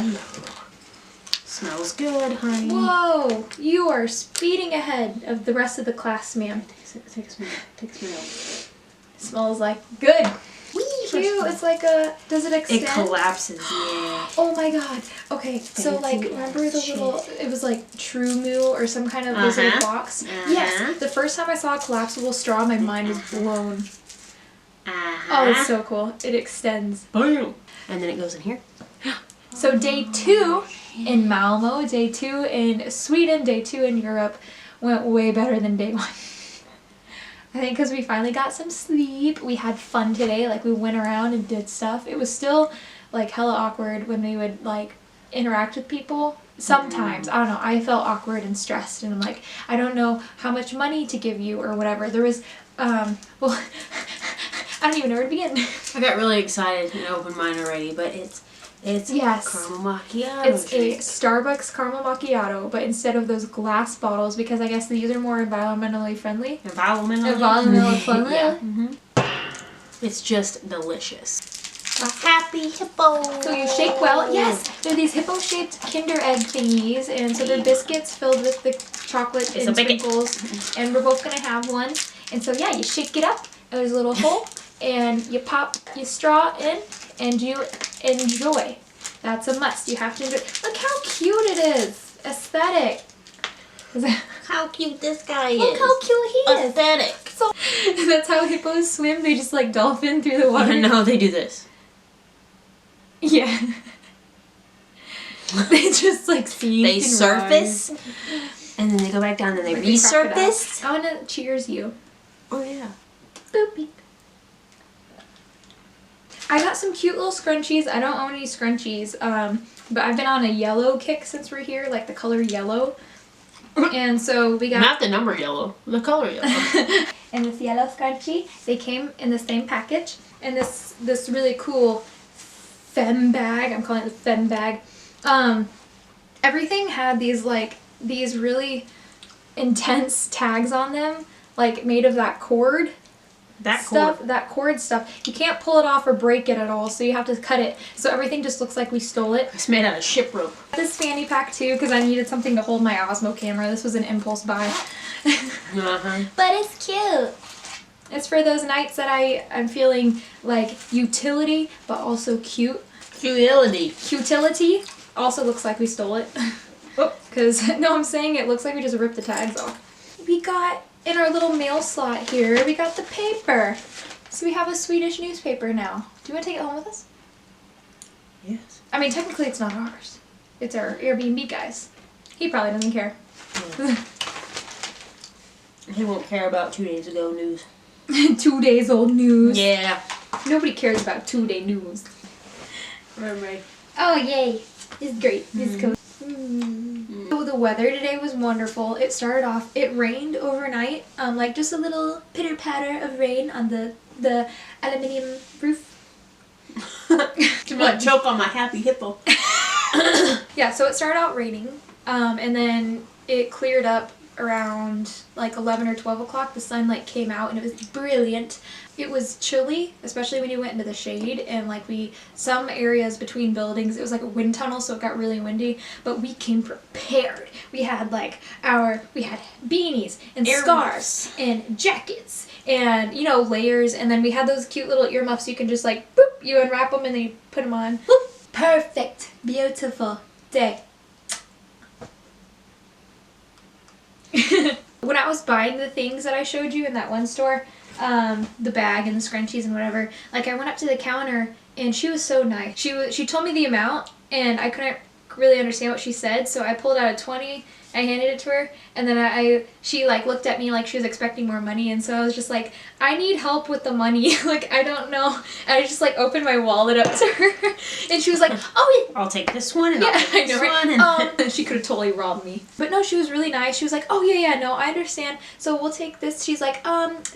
Hello. Smells good, honey. Whoa! You are speeding ahead of the rest of the class, ma'am. Take a smell. Take a smell. It smells like good. Whee! Cute. It's like a. Does it extend? It collapses. Yeah. Oh my god. Okay, so like, remember the little? It was like True Moo or some kind of this little box. Yes. The first time I saw a collapsible straw, my mind was blown. Oh, it's so cool. It extends. Boom. And then it goes in here. So day 2 in Malmo, day 2 in Sweden, day 2 in Europe went way better than day 1. I think because we finally got some sleep. We had fun today. Like, we went around and did stuff. It was still like hella awkward when we would like interact with people. Sometimes, I don't know, I felt awkward and stressed, and I'm like, I don't know how much money to give you or whatever. There was, well, I don't even know where to begin. I got really excited and opened mine already, but it's caramel macchiato. It's a Starbucks caramel macchiato, but instead of those glass bottles, because I guess these are more environmentally friendly. Environmentally friendly. Yeah. It's just delicious. A happy hippo. So you shake well. Yes, they're these hippo-shaped Kinder Egg thingies, and so they're biscuits filled with the chocolate and sprinkles, and we're both gonna have one. And so yeah, you shake it up, and there's a little hole, and you pop your straw in, and you enjoy. That's a must. You have to enjoy. Look how cute it is. Aesthetic. How cute this guy is. Look how cute he is. Aesthetic. So, that's how hippos swim. They just like dolphin through the water. No, they do this. Yeah. They just like see. They surface, and then they go back down, and they resurface. I want to cheers you. Oh yeah. Boop beep. I got some cute little scrunchies. I don't own any scrunchies, but I've been on a yellow kick since we're here, like the color yellow. And so we got... Not the number yellow, the color yellow. And this yellow scrunchie, they came in the same package. And this really cool femme bag, I'm calling it the femme bag. Everything had these really intense tags on them, like made of that cord. That cord stuff. You can't pull it off or break it at all, so you have to cut it. So everything just looks like we stole it. It's made out of ship rope. This fanny pack too, because I needed something to hold my Osmo camera. This was an impulse buy. But it's cute. It's for those nights that I'm feeling like utility, but also cute. Cutility also looks like we stole it. Because, no, I'm saying it looks like we just ripped the tags off. We got... In our little mail slot here, we got the paper. So we have a Swedish newspaper now. Do you want to take it home with us? Yes. I mean, technically it's not ours. It's our Airbnb guy's. He probably doesn't care. Yeah. He won't care about 2 days ago news. 2 days old news. Yeah. Nobody cares about 2-day news. Right. Oh, yay. It's great. It's cool. So the weather today was wonderful. It started off, it rained overnight, like just a little pitter patter of rain on the aluminium roof. What, choke on my happy hippo. Yeah, so it started out raining, and then it cleared up around like 11 or 12 o'clock. The sun came out and it was brilliant. It was chilly, especially when you went into the shade, and some areas between buildings, it was like a wind tunnel, so it got really windy, but we came prepared. We had we had beanies and scarves and jackets and, layers, and then we had those cute little earmuffs you can just boop, you unwrap them and then you put them on. Whoop. Perfect. Beautiful day. When I was buying the things that I showed you in that one store, the bag and the scrunchies and whatever, I went up to the counter and she was so nice. She told me the amount and I couldn't really understand what she said, so I pulled out a 20, I handed it to her, and then she looked at me like she was expecting more money, and so I was just like, I need help with the money. I don't know. And I just opened my wallet up to her and she was like, oh, I'll take this one and I'll take this one. And she could have totally robbed me. But no, she was really nice. She was like, oh yeah, no, I understand. So we'll take this. She's like,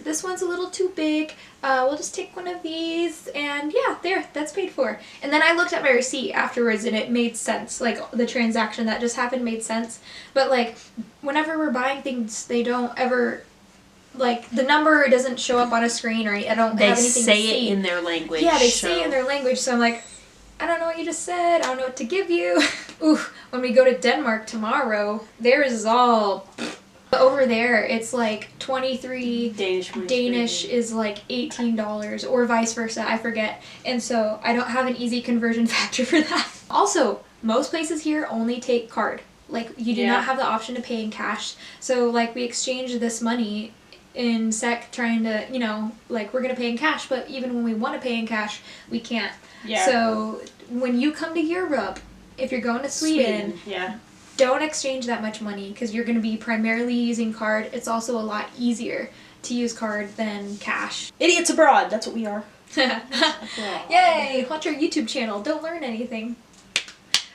this one's a little too big. We'll just take one of these, and yeah, there, that's paid for. And then I looked at my receipt afterwards and it made sense. The transaction that just happened made sense. But whenever we're buying things, they don't ever, the number doesn't show up on a screen, or I don't have anything to see. They say it in their language. Yeah, they say it in their language, so I'm like, I don't know what you just said. I don't know what to give you. Ooh, when we go to Denmark tomorrow, theirs is all... Over there, it's like 23 Danish is like $18 or vice versa, I forget. And so I don't have an easy conversion factor for that. Also, most places here only take card. Like, you do not have the option to pay in cash. So, like, we exchanged this money in SEK trying to, you know, like, we're going to pay in cash, but even when we want to pay in cash, we can't. Yeah. So, when you come to Europe, if you're going to Sweden. Yeah. Don't exchange that much money because you're going to be primarily using card. It's also a lot easier to use card than cash. Idiots abroad, that's what we are. Yay! Watch our YouTube channel. Don't learn anything.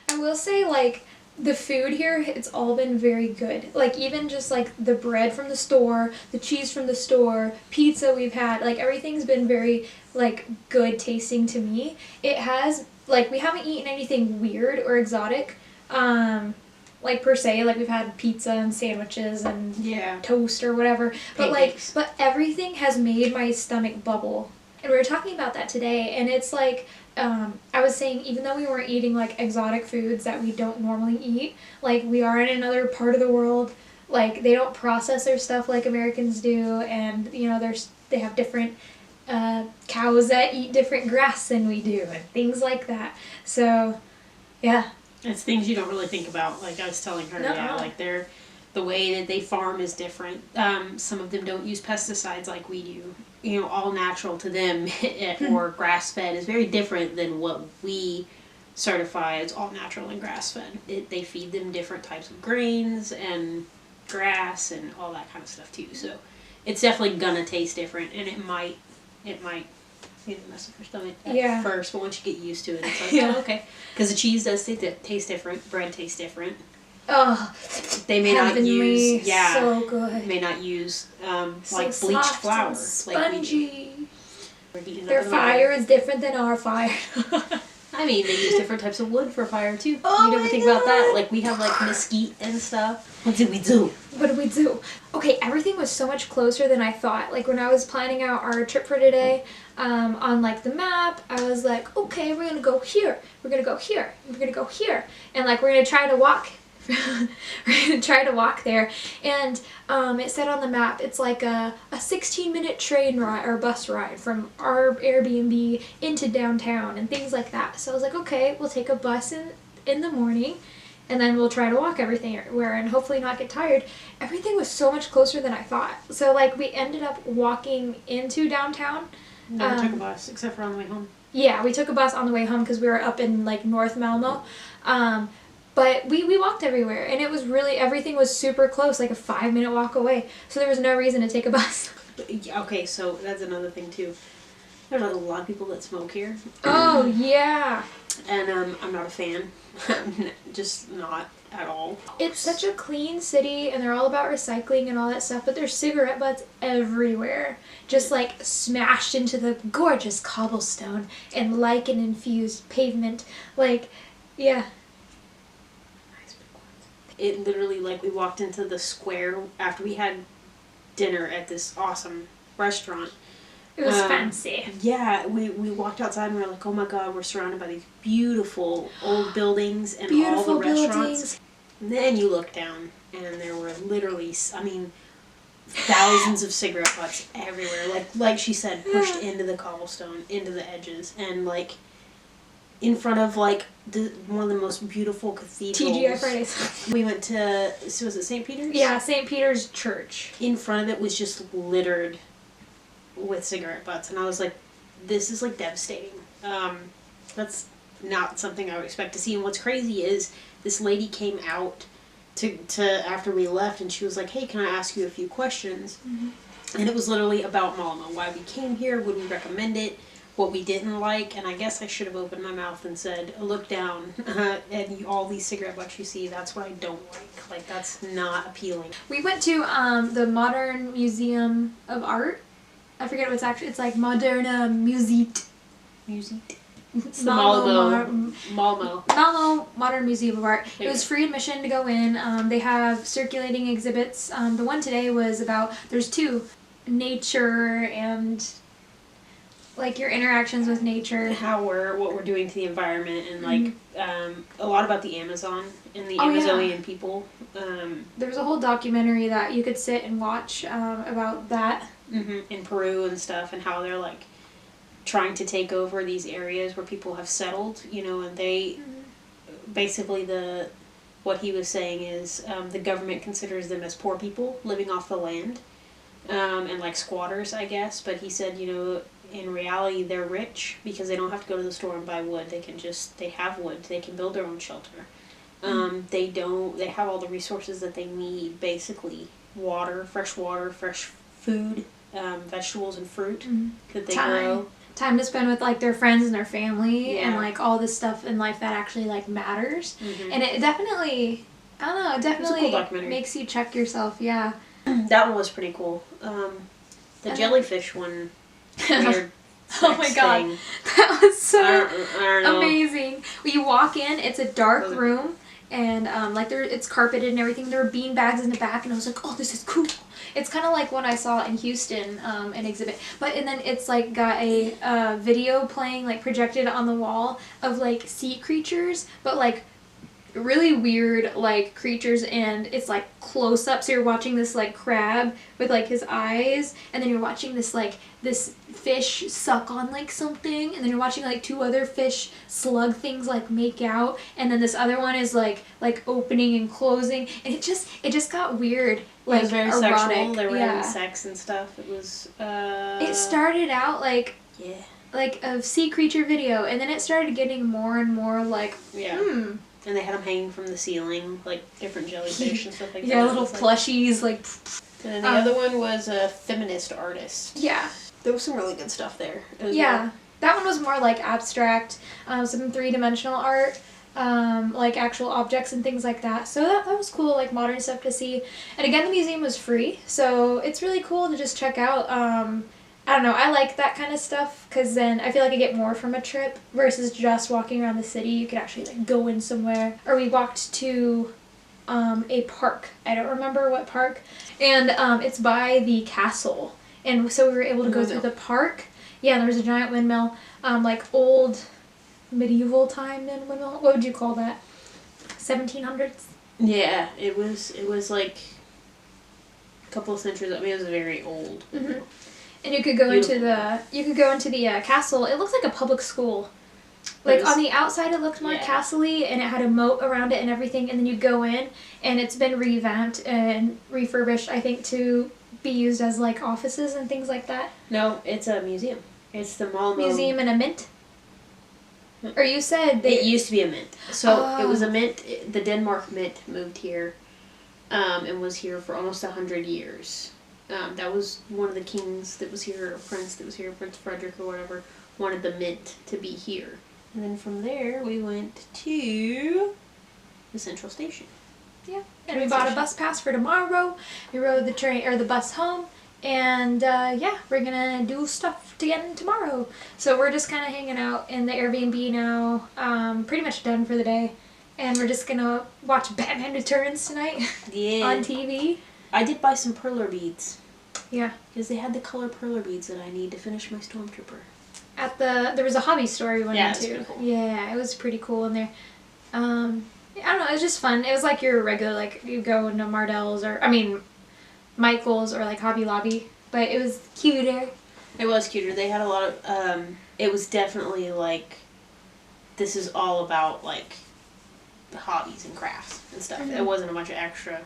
I will say, like, the food here, it's all been very good. Like, even just, like, the bread from the store, the cheese from the store, pizza we've had, like, everything's been very, like, good tasting to me. It has, like, we haven't eaten anything weird or exotic. Like, per se, like, we've had pizza and sandwiches and toast or whatever. But, pancakes. But everything has made my stomach bubble. And we were talking about that today, and it's like, I was saying, even though we weren't eating, like, exotic foods that we don't normally eat, like, we are in another part of the world. Like, they don't process their stuff like Americans do, and, you know, they have different cows that eat different grass than we do, and things like that. So, yeah. It's things you don't really think about. Like I was telling her, like the way that they farm is different. Some of them don't use pesticides like we do. You know, all natural to them or grass-fed is very different than what we certify as all natural and grass-fed. They feed them different types of grains and grass and all that kind of stuff too. So it's definitely gonna taste different, and it might mess with your stomach at first, but once you get used to it, it's like, oh, okay. Because the cheese does taste different, bread tastes different. Oh, they may not use, so good. May not use like bleached flour, spongy. Like we do. Their fire is different than our fire. I mean, they use different types of wood for fire too. Oh, you never think about that? Like we have like mesquite and stuff. What did we do? What did we do? Okay, everything was so much closer than I thought. Like when I was planning out our trip for today, on like the map, I was like, okay, we're gonna go here, we're gonna go here, we're gonna go here, and like we're gonna try to walk. We're gonna try to walk there, and it said on the map it's like a 16-minute train ride or bus ride from our Airbnb into downtown and things like that. So I was like, okay, we'll take a bus in the morning, and then we'll try to walk everywhere and hopefully not get tired. Everything was so much closer than I thought. So like we ended up walking into downtown. No, we took a bus except for on the way home. Yeah, we took a bus on the way home because we were up in like North Malmo. But we walked everywhere, and it was really, everything was super close, like a 5-minute walk away. So there was no reason to take a bus. Okay, so that's another thing too. There's like a lot of people that smoke here. Oh, yeah. And I'm not a fan. Just not at all. It's such a clean city, and they're all about recycling and all that stuff, but there's cigarette butts everywhere. Just like smashed into the gorgeous cobblestone and lichen-infused pavement. Like, yeah. It literally, like, we walked into the square after we had dinner at this awesome restaurant. It was fancy. Yeah, we walked outside and we were like, oh my god, we're surrounded by these beautiful old buildings and all the restaurants. Buildings. And then you look down and there were literally, I mean, thousands of cigarette butts everywhere. Like she said, pushed into the cobblestone, into the edges, and like in front of like one of the most beautiful cathedrals. TGI Fridays. We went to, so was it St. Peter's? Yeah, St. Peter's Church. In front of it was just littered with cigarette butts, and I was like, this is like devastating. That's not something I would expect to see. And what's crazy is this lady came out to after we left, and she was like, hey, can I ask you a few questions? Mm-hmm. And it was literally about Malmo, why we came here, would we recommend it, what we didn't like. And I guess I should have opened my mouth and said, look down, and all these cigarette butts you see, that's what I don't like. Like, that's not appealing. We went to the Modern Museum of Art. I forget what it's actually, it's like Moderna Musik. It's the Malmo Modern Museum of Art. It was free admission to go in. They have circulating exhibits. The one today was about, there's two, nature and like your interactions with nature. What we're doing to the environment, and like a lot about the Amazon and the Amazonian people. There's a whole documentary that you could sit and watch about that. In Peru and stuff, and how they're like trying to take over these areas where people have settled, you know, and they basically what he was saying is the government considers them as poor people living off the land, and like squatters, I guess. But he said, you know, in reality, they're rich because they don't have to go to the store and buy wood. They have wood. They can build their own shelter. They have all the resources that they need, basically fresh water, fresh food, vegetables and fruit that they grow. Time to spend with like their friends and their family and like all this stuff in life that actually like matters. And it definitely, I don't know, it definitely makes you check yourself. Yeah. That one was pretty cool. The jellyfish one. Weird. Oh my god, thing. That was so I don't know. amazing. When you walk in, it's a dark room, and like it's carpeted and everything. There are bean bags in the back, and I was like, oh, this is cool. It's kind of like what I saw in Houston, an exhibit. And then it's like got a video playing, like projected on the wall of like sea creatures, but like really weird like creatures, and it's like close up, so you're watching this like crab with like his eyes, and then you're watching this fish suck on like something, and then you're watching like two other fish slug things like make out, and then this other one is like opening and closing, and it just got weird, like it was very erotic. sexual. They were having sex and stuff. It was it started out like like a sea creature video, and then it started getting more and more like and they had them hanging from the ceiling, like different jellyfish and stuff like that. Yeah, little plushies, like. And then the other one was a feminist artist. Yeah. There was some really good stuff there. That one was more like abstract, some three-dimensional art, like actual objects and things like that. So that was cool, like modern stuff to see. And again, the museum was free, so it's really cool to just check out. I don't know, I like that kind of stuff, because then I feel like I get more from a trip versus just walking around the city. You could actually like go in somewhere. Or we walked to a park. I don't remember what park. And it's by the castle. And so we were able to go through the park. Yeah, there was a giant windmill, like old medieval time windmill. What would you call that? 1700s? Yeah, it was like a couple of centuries. I mean, it was very old. And you could go into the castle. It looks like a public school. Like on the outside it looked more castle-y, and it had a moat around it and everything, and then you go in and it's been revamped and refurbished, I think, to be used as like offices and things like that. No, it's a museum. It's the Malmo Museum and a mint? Or you said it used to be a mint. So it was a mint. The Denmark mint moved here and was here for almost 100 years. That was one of the kings that was here, a prince that was here, Prince Frederick or whatever, wanted the mint to be here. And then from there, we went to the central station. Yeah. And we bought a bus pass for tomorrow. We rode the bus home. And we're gonna do stuff again tomorrow. So we're just kind of hanging out in the Airbnb now. Pretty much done for the day. And we're just gonna watch Batman Returns tonight. Yeah. On TV. I did buy some perler beads. Yeah. Because they had the color perler beads that I need to finish my Stormtrooper. There was a hobby store we went into. It was pretty cool. Yeah, it was pretty cool in there. I don't know, it was just fun. It was like your regular, like, you go into Mardel's Michael's or like Hobby Lobby, but it was cuter. It was cuter. They had a lot of, it was definitely like, this is all about like the hobbies and crafts and stuff. It wasn't a bunch of extra.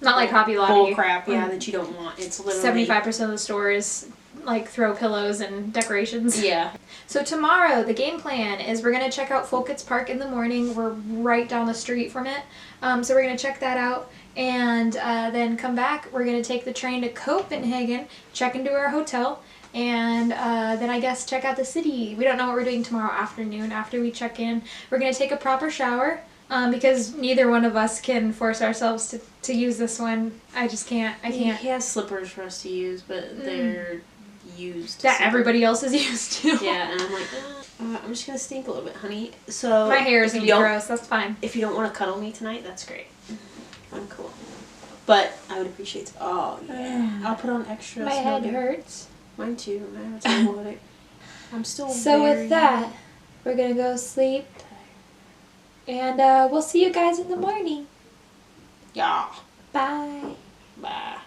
Not like Hobby Lobby. Bull crap, that you don't want. It's literally 75% of the store is like throw pillows and decorations. Yeah. So tomorrow, the game plan is we're going to check out Folkets Park in the morning. We're right down the street from it. So we're going to check that out. And then come back. We're going to take the train to Copenhagen, check into our hotel, and then I guess check out the city. We don't know what we're doing tomorrow afternoon after we check in. We're going to take a proper shower. Because neither one of us can force ourselves to use this one. I just can't. I can't. He has slippers for us to use, but they're used. That everybody else is used to. Yeah, and I'm like, I'm just going to stink a little bit, honey. So my hair is going to be gross. That's fine. If you don't want to cuddle me tonight, that's great. I'm cool. But I would appreciate I'll put on extra. My head hurts. Mine too. I have a terrible headache. I'm still So with that, we're going to go sleep. And we'll see you guys in the morning. Yeah. Bye. Bye.